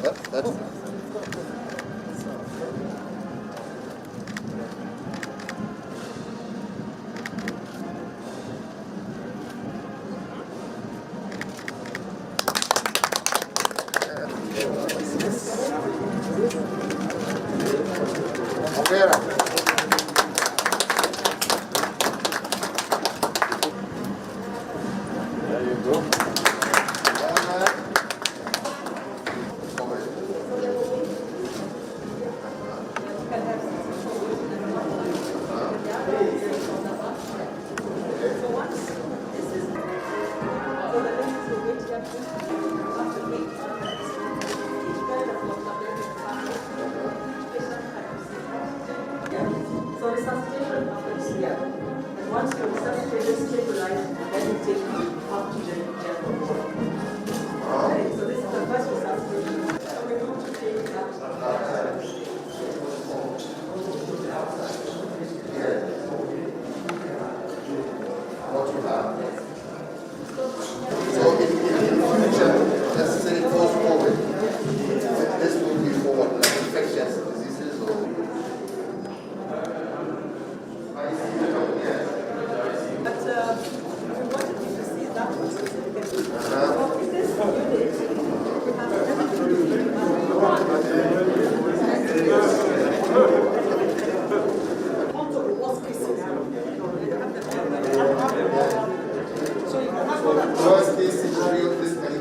That's So resuscitation happens here. And once the resuscitation is stabilized, then you take you up to the general ward. Okay, so this is the first resuscitation. So we're going to take that. what you have. So in the future, let's say post-COVID, this will be for what, like infectious diseases or? But we wanted you to see that one specifically. So in this unit, we have everything you need. Also the worst case scenario. So you can have all that. Worst case scenario, this can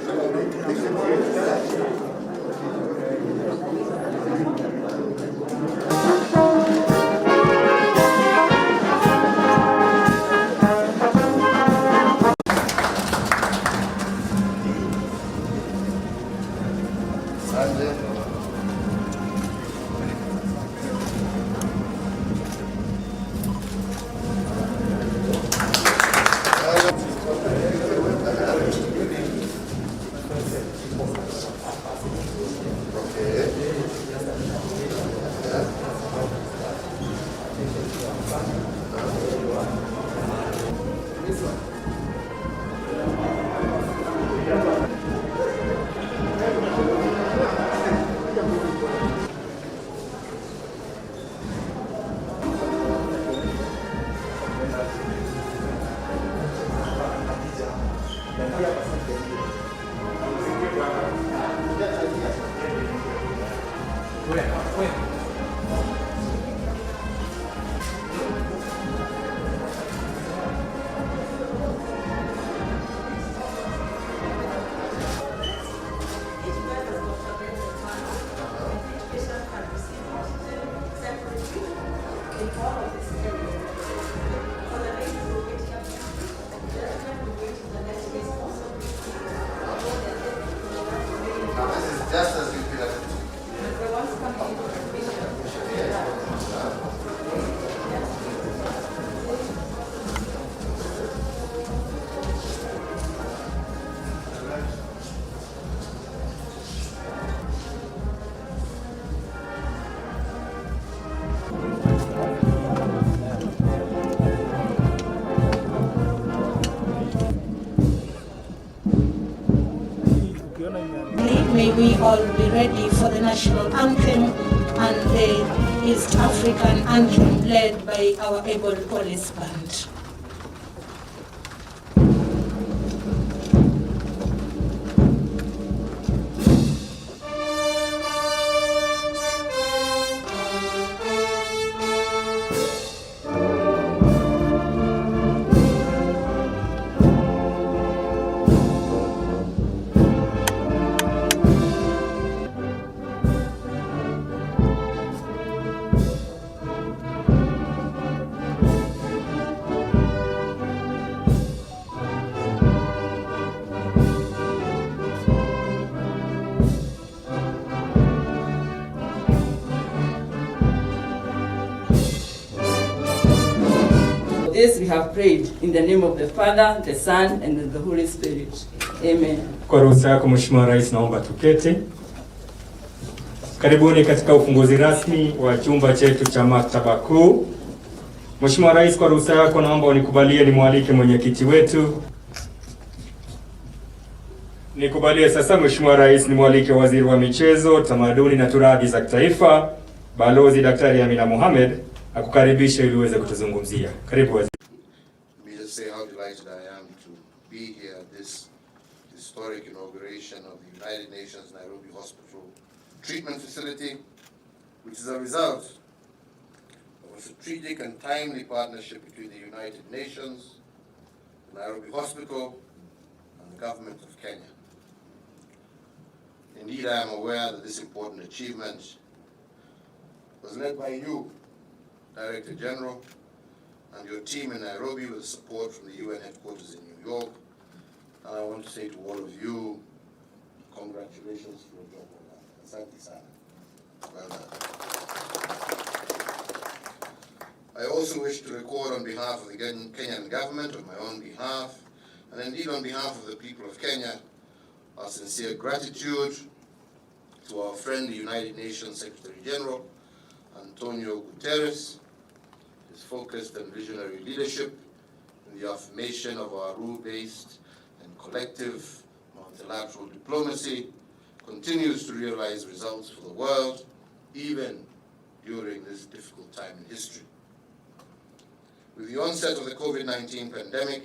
just as you feel like May we all be ready for the national anthem and the East African anthem led by our able police band. This we have prayed in the name of the Father, the Son, and the Holy Spirit. Amen. Kwa ruhusa yako Mheshimiwa Rais, naomba tuketi. Karibuni katika ufunguzi rasmi wa chumba chetu cha maktaba kuu. Mheshimiwa Rais, kwa ruhusa yako naomba unikubalie nimwalike mwenyekiti wetu Nikubalie sasa Mheshimiwa Rais nimwalike Waziri wa Michezo, Tamaduni na Turathi za Kitaifa, Balozi Daktari Amina Mohamed akukaribisha ili uweze kutuzungumzia. Karibu waziri. Let me just say how delighted I am to be here at this historic inauguration of the United Nations-Nairobi Hospital treatment facility, which is a result of a strategic and timely partnership between the United Nations, the Nairobi Hospital, and the government of Kenya. Indeed, I am aware that this important achievement was led by you, Director General, and your team in Nairobi with support from the UN headquarters in New York. And I want to say to all of you, congratulations for your job well done. Asante sana. Well done. I also wish to record on behalf of the Kenyan government, on my own behalf, and indeed on behalf of the people of Kenya, our sincere gratitude to our friend, the United Nations Secretary General, Antonio Guterres, his focused and visionary leadership in the affirmation of our rule-based and collective multilateral diplomacy continues to realize results for the world, even during this difficult time in history. With the onset of the COVID-19 pandemic,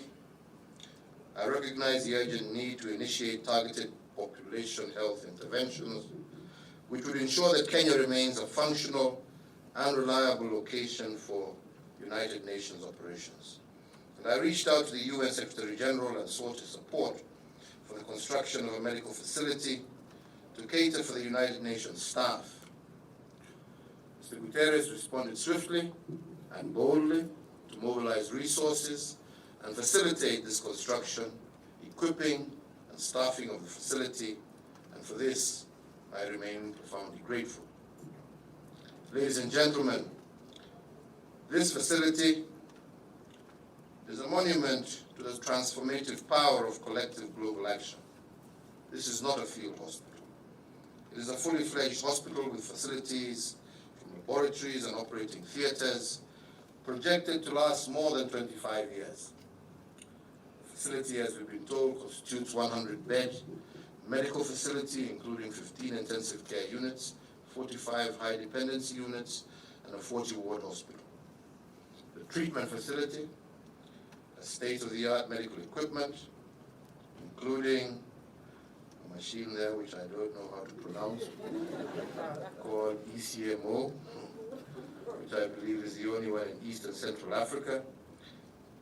I recognize the urgent need to initiate targeted population health interventions, which would ensure that Kenya remains a functional and reliable location for United Nations operations. And I reached out to the UN Secretary General and sought his support for the construction of a medical facility to cater for the United Nations staff. Mr. Guterres responded swiftly and boldly to mobilize resources and facilitate this construction, equipping and staffing of the facility, and for this I remain profoundly grateful. Ladies and gentlemen, this facility is a monument to the transformative power of collective global action. This is not a field hospital. It is a fully fledged hospital with facilities from laboratories and operating theaters projected to last more than 25 years. The facility, as we've been told, constitutes 100-bed medical facility, including 15 intensive care units, 45 high dependency units, and a 40-ward hospital. The treatment facility has state-of-the-art medical equipment, including a machine there which I don't know how to pronounce, called ECMO, which I believe is the only one in East and Central Africa,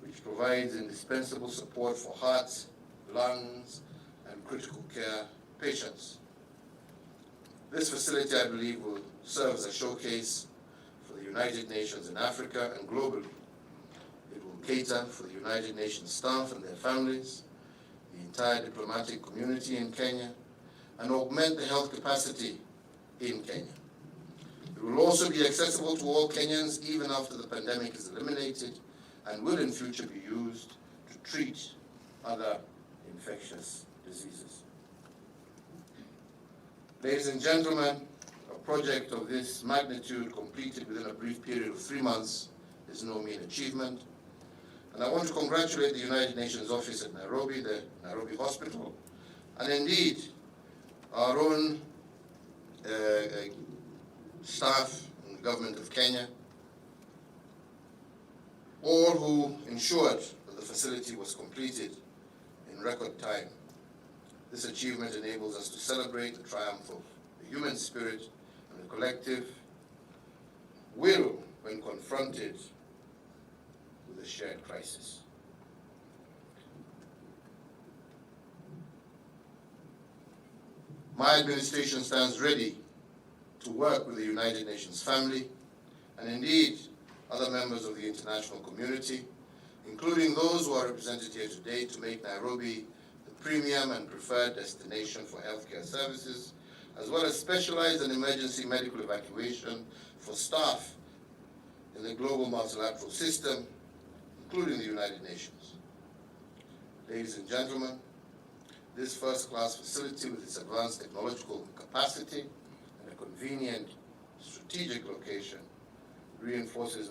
which provides indispensable support for hearts, lungs, and critical care patients. This facility, I believe, will serve as a showcase for the United Nations in Africa and globally. It will cater for the United Nations staff and their families, the entire diplomatic community in Kenya, and augment the health capacity in Kenya. It will also be accessible to all Kenyans even after the pandemic is eliminated, and will in future be used to treat other infectious diseases. Ladies and gentlemen, a project of this magnitude completed within a brief period of 3 months is no mean achievement. And I want to congratulate the United Nations office at Nairobi, the Nairobi Hospital, and indeed our own staff and the government of Kenya, all who ensured that the facility was completed in record time. This achievement enables us to celebrate the triumph of the human spirit and the collective will when confronted with a shared crisis. My administration stands ready to work with the United Nations family and indeed other members of the international community, including those who are represented here today, to make Nairobi the premium and preferred destination for healthcare services, as well as specialized and emergency medical evacuation for staff in the global multilateral system, including the United Nations. Ladies and gentlemen, this first-class facility with its advanced technological capacity and a convenient strategic location reinforces